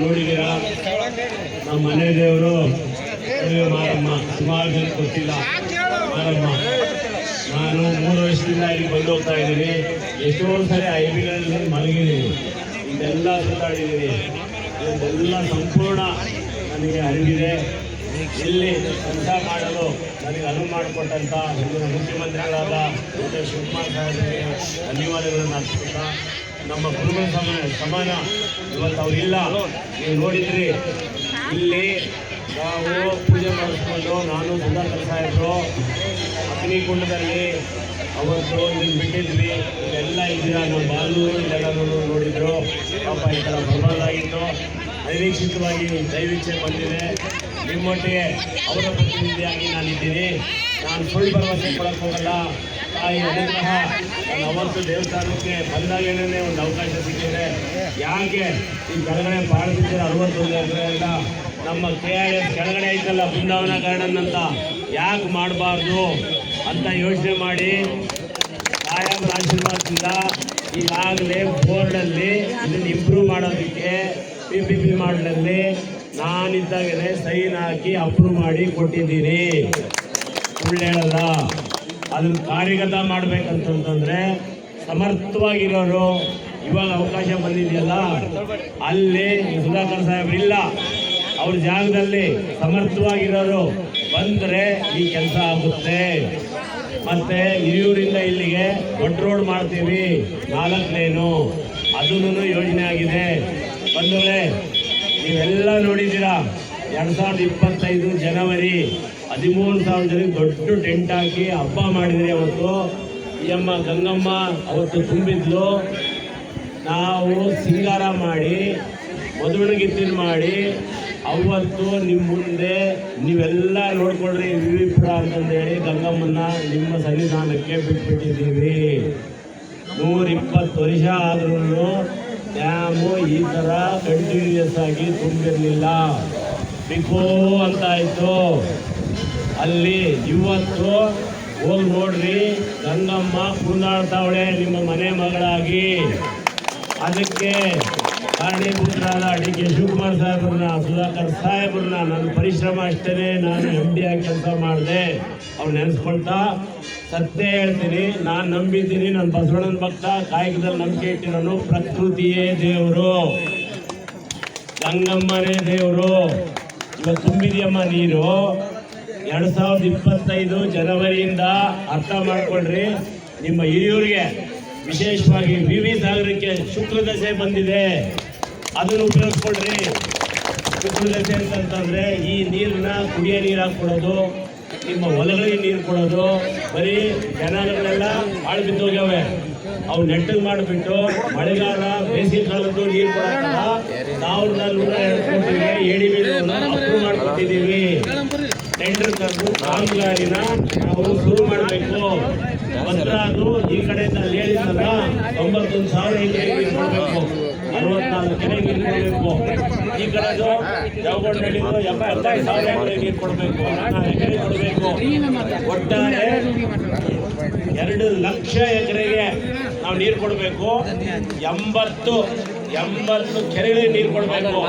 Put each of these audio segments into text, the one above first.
ನೋಡಿದ್ದೀರಾ. ನಮ್ಮ ಮನೆ ದೇವರು ಮಾರಮ್ಮ, ಸುಮಾರು ಜನ ಗೊತ್ತಿಲ್ಲ ಮಾರಮ್ಮ. ನಾನು 3 ವರ್ಷದಿಂದ ಇಲ್ಲಿ ಬಂದು ಹೋಗ್ತಾ ಇದ್ದೀನಿ. ಎಷ್ಟೋ ಸರಿ ಐಬಿಗಳಲ್ಲಿ ಮಲಗಿದ್ದೀನಿ, ಇದೆಲ್ಲ ಸುತ್ತಾಡಿದ್ದೀನಿ. ಇದೆಲ್ಲ ಸಂಪೂರ್ಣ ನನಗೆ ಅರಿವಿದೆ. ಇಲ್ಲಿ ಕೆಲಸ ಮಾಡಲು ನನಗೆ ಅನುವು ಮಾಡಿಕೊಟ್ಟಂಥ ಮುಖ್ಯಮಂತ್ರಿಗಳಾದ ಶಿವಕುಮಾರ್ ಸಾಹೇಬರಿಗೆ ಧನ್ಯವಾದಗಳನ್ನು ಅರ್ಪಿಸ್ತಾ, ನಮ್ಮ ಗುರುಗಳ ಸಮಾನ ಇವತ್ತು ಅವರಿಲ್ಲ. ನೀವು ನೋಡಿದ್ರಿ, ಇಲ್ಲಿ ನಾವು ಪೂಜೆ ಮಾಡಿಸ್ಕೊಂಡು ನಾನು ಸುಧಾಕರ್ ಸಾಹೇಬರು ಅಗ್ನಿಕುಂಡದಲ್ಲಿ ಅವತ್ತು ಇಲ್ಲಿ ಬಿಟ್ಟಿದ್ವಿ. ಇಲ್ಲೆಲ್ಲ ಇದ್ದೀರಾ, ನಮ್ಮ ಬಾಲು ಇಲ್ಲೆಲ್ಲರೂ ನೋಡಿದ್ರು. ಪಾಪ ಈ ಥರ ಬರಬಾರ್ದಾಗಿತ್ತು. ಅನಿರೀಕ್ಷಿತವಾಗಿ ದೈವಿಚ್ಛೆ ಬಂದಿದೆ. ನಿಮ್ಮೊಟ್ಟಿಗೆ ಅವರ ಪ್ರತಿನಿಧಿಯಾಗಿ ನಾನಿದ್ದೀನಿ. ನಾನು ಸುಳ್ಳು ಭರವಸೆ ಕೊಡಕ್ಕೆ ಹೋಗಲ್ಲ. ತಾಯಿ ಅನುಗ್ರಹ ಅವತ್ತು ದೇವಸ್ಥಾನಕ್ಕೆ ಬಂದಾಗೇನೇ ಒಂದು ಅವಕಾಶ ಸಿಕ್ಕಿದೆ. ಯಾಕೆ ಈ ಕೆಳಗಡೆ ಬಾಳ್ತಿದ್ದೀರ 61 ಎಕರೆಯಿಂದ ನಮ್ಮ KRS ಕೆಳಗಡೆ ಐತಲ್ಲ ಬೃಂದಾವನ ಗಾರ್ಡನ್ ಅಂತ, ಯಾಕೆ ಮಾಡಬಾರ್ದು ಅಂತ ಯೋಚನೆ ಮಾಡಿ ಸಾಹೇಬರ ಆಶೀರ್ವಾದದಿಂದ ಈಗಾಗಲೇ ಬೋರ್ಡಲ್ಲಿ ಇದನ್ನು ಇಂಪ್ರೂವ್ ಮಾಡೋದಕ್ಕೆ PPP ಮಾಡಲಲ್ಲಿ ನಾನಿದ್ದಾಗಲೇ ಸೈನ್ ಹಾಕಿ ಅಪ್ರೂವ್ ಮಾಡಿ ಕೊಟ್ಟಿದ್ದೀನಿ. ಸುಳ್ಳು ಹೇಳಲ್ಲ. ಅದನ್ನು ಕಾರ್ಯಗತ ಮಾಡಬೇಕಂತಂದರೆ ಸಮರ್ಥವಾಗಿರೋರು, ಇವಾಗ ಅವಕಾಶ ಬಂದಿದೆಯಲ್ಲ, ಅಲ್ಲಿ ಸುಧಾಕರ್ ಸಾಹೇಬ್ರು ಇಲ್ಲ, ಅವ್ರ ಜಾಗದಲ್ಲಿ ಸಮರ್ಥವಾಗಿರೋರು ಬಂದರೆ ಈ ಕೆಲಸ ಆಗುತ್ತೆ. ಮತ್ತು ಹಿರಿಯೂರಿಂದ ಇಲ್ಲಿಗೆ ದೊಡ್ಡ ರೋಡ್ ಮಾಡ್ತೀವಿ, 4 ಲೇನು, ಅದೂ ಯೋಜನೆ ಆಗಿದೆ. ಬಂದವರೇ, ನೀವೆಲ್ಲ ನೋಡಿದ್ದೀರಾ. 2025 ಜನವರಿ 13,000 ಜನಕ್ಕೆ ದೊಡ್ಡ ಟೆಂಟ್ ಹಾಕಿ ಹಬ್ಬ ಮಾಡಿದ್ರಿ. ಅವತ್ತು ಈ ಅಮ್ಮ ಗಂಗಮ್ಮ ಅವತ್ತು ತುಂಬಿದ್ಲು. ನಾವು ಸಿಂಗಾರ ಮಾಡಿ ಮದುವೆಗಿತ್ತಿನ ಮಾಡಿ ಅವತ್ತು ನಿಮ್ಮ ಮುಂದೆ ನೀವೆಲ್ಲ ನೋಡ್ಕೊಳ್ರಿ ವಿವಿಪುರ ಅಂತಂದೇಳಿ ಗಂಗಮ್ಮನ್ನ ನಿಮ್ಮ ಸನ್ನಿಧಾನಕ್ಕೆ ಬಿಟ್ಬಿಟ್ಟಿದ್ದೀವಿ. 120 ವರ್ಷ ಆದ್ರೂ ಡ್ಯಾಮು ಈ ಥರ ಕಂಟಿನ್ಯೂಯಸ್ ಆಗಿ ತುಂಬಿರಲಿಲ್ಲ. ಬಿಕೋ ಅಂತ ಆಯಿತು. ಅಲ್ಲಿ ಇವತ್ತು ಹೋಗಿ ನೋಡ್ರಿ, ಗಂಗಮ್ಮ ಕುಂದಾಡ್ತಾವಳೆ ನಿಮ್ಮ ಮನೆ ಮಗಳಾಗಿ. ಅದಕ್ಕೆ ಕಾರಣೀಭೂತರಾದ DK ಶಿವಕುಮಾರ್ ಸಾಹೇಬ್ರನ್ನ, ಸುಧಾಕರ್ ಸಾಹೇಬ್ರನ್ನ, ನನ್ನ ಪರಿಶ್ರಮ ಅಷ್ಟೇ. ನಾನು MD ಆಗಿ ಕೆಲಸ ಮಾಡಿದೆ. ಅವ್ರು ನೆನೆಸ್ಕೊಳ್ತಾ ಸತ್ಯ ಹೇಳ್ತೀನಿ. ನಾನು ನಂಬಿದ್ದೀನಿ, ನನ್ನ ಬಸವಣ್ಣನ ಭಕ್ತ, ಕಾಯಕದಲ್ಲಿ ನಂಬಿಕೆ ಇಟ್ಟಿರೋನು. ಪ್ರಕೃತಿಯೇ ದೇವರು, ಗಂಗಮ್ಮನೇ ದೇವರು. ಇವತ್ತು ತುಂಬಿದೆಯಮ್ಮ ನೀರು. 2025 ಜನವರಿಯಿಂದ ಅರ್ಥ ಮಾಡ್ಕೊಳ್ರಿ. ನಿಮ್ಮ ಹಿರಿಯೂರಿಗೆ ವಿಶೇಷವಾಗಿ VV ಸಾಗರಕ್ಕೆ ಶುಕ್ರದಶೆ ಬಂದಿದೆ, ಅದನ್ನು ಉಪಯೋಗಿಸ್ಕೊಳ್ರಿ. ಶುಕ್ರದಶೆ ಅಂತಂದರೆ ಈ ನೀರನ್ನ ಕುಡಿಯೋ ನೀರಾಗಿ ಕೊಡೋದು, ನಿಮ್ಮ ಹೊಲಗಳಿಗೆ ನೀರು ಕೊಡೋದು. ಬರೀ ಕೆನಾಲ್ಗಳೆಲ್ಲ ಹಾಳು ಬಿದ್ದೋಗ್ಯಾವೆ. ಅವು ನೆಟ್ಟಗೆ ಮಾಡಿಬಿಟ್ಟು ಮಳೆಗಾಲ ಬೇಸಿಗೆ ಕಾಲದ್ದು ನೀರು ಕೊಡೋಕ್ಕಲ್ಲ 1102 ಕೋಟಿಗೆ ADB ಅಪ್ರೂವ್ ಮಾಡಿಕೊಟ್ಟಿದ್ದೀವಿ. ಟೆಂಡರ್ ಕರೆದು ಕಾಮಗಾರಿನ ನಾವು ಶುರು ಮಾಡಬೇಕು. ಭದ್ರಾದು ಈ ಕಡೆಯಿಂದ ಹೇಳಿದ್ನಲ್ಲ 91,000 ಎಕರೆಗೆ ನೀರು ಕೊಡಬೇಕು, 64 ಕೆರೆಗೆ ನೀರು ಕೊಡಬೇಕು. ಈ ಕಡೆದು ದೇವಗೊಂಡಳ್ಳಿದು 75,000 ಎಕರೆ ನೀರು ಕೊಡಬೇಕು, 14 ಎಕರೆ ಕೊಡಬೇಕು. ಒಟ್ಟಾರೆ 2 ಲಕ್ಷ ಎಕರೆಗೆ ನಾವು ನೀರು ಕೊಡಬೇಕು. 80 ಕೆರೆಗಳಿಗೆ ನೀರು ಕೊಡಬೇಕು.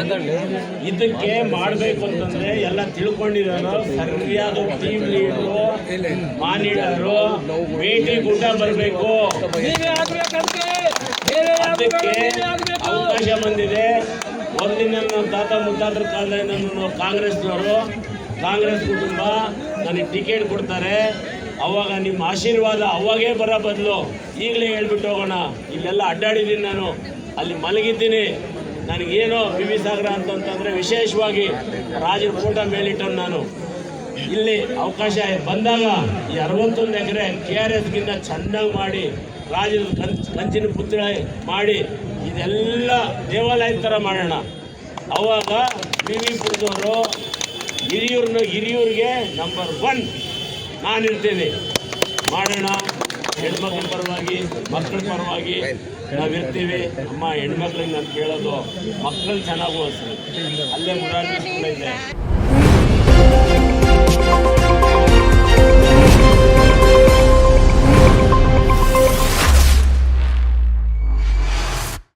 ಇದಕ್ಕೆ ಮಾಡಬೇಕು ಅಂತಂದ್ರೆ ಎಲ್ಲ ತಿಳ್ಕೊಂಡಿರೋರು, ಸರಿಯಾದ ಟೀಮ್ ಲೀಡರು, ಮಾನಿಟರು, ಭೇಟಿ ಕೂಟ ಬರಬೇಕು. ಅದಕ್ಕೆ ಅವಕಾಶ ಬಂದಿದೆ. ಒಂದಿನ ನಮ್ಮ ತಾತ ಮುತ್ತಾತರ ಕಾಲದಿಂದ ಕಾಂಗ್ರೆಸ್ನವರು, ಕಾಂಗ್ರೆಸ್ ಕುಟುಂಬ ನನಗೆ ಟಿಕೆಟ್ ಕೊಡ್ತಾರೆ. ಅವಾಗ ನಿಮ್ಮ ಆಶೀರ್ವಾದ ಅವಾಗೇ ಬರೋ ಬದಲು ಈಗಲೇ ಹೇಳ್ಬಿಟ್ಟು ಹೋಗೋಣ. ಇಲ್ಲೆಲ್ಲ ಅಡ್ಡಾಡಿದ್ದೀನಿ, ನಾನು ಅಲ್ಲಿ ಮಲಗಿದ್ದೀನಿ. ನನಗೇನೋ VV ಸಾಗರ ಅಂತಂತಂದರೆ ವಿಶೇಷವಾಗಿ ರಾಜರ ಫೋಟೋ ಮೇಲಿಟ್ಟನು ನಾನು. ಇಲ್ಲಿ ಅವಕಾಶ ಬಂದಾಗ ಈ 61 ಎಕರೆ KRSಗಿಂತ ಚೆನ್ನಾಗಿ ಮಾಡಿ, ರಾಜರ ಕಂಚಿನ ಪುತ್ರ ಮಾಡಿ, ಇದೆಲ್ಲ ದೇವಾಲಯದ ಥರ ಮಾಡೋಣ. ಅವಾಗ ವಿವಿಪುರದವರು ಹಿರಿಯೂರಿಗೆ ನಂಬರ್ 1 ನಾನಿರ್ತೀನಿ. ಮಾಡೋಣ. ಹೆಣ್ಮಕ್ಳ ಪರವಾಗಿ, ಮಕ್ಕಳ ಪರವಾಗಿ ನಾವಿರ್ತೀವಿ. ಅಮ್ಮ, ಹೆಣ್ಮಕ್ಳಿಗೆ ನಾನು ಕೇಳೋದು, ಮಕ್ಕಳು ಚೆನ್ನಾಗಿ ಓದಿಸ್ರಿ. ಅಲ್ಲೇ ಮುರಾರ್ಜಿ ಸ್ಕೂಲ್ ಇದೆ.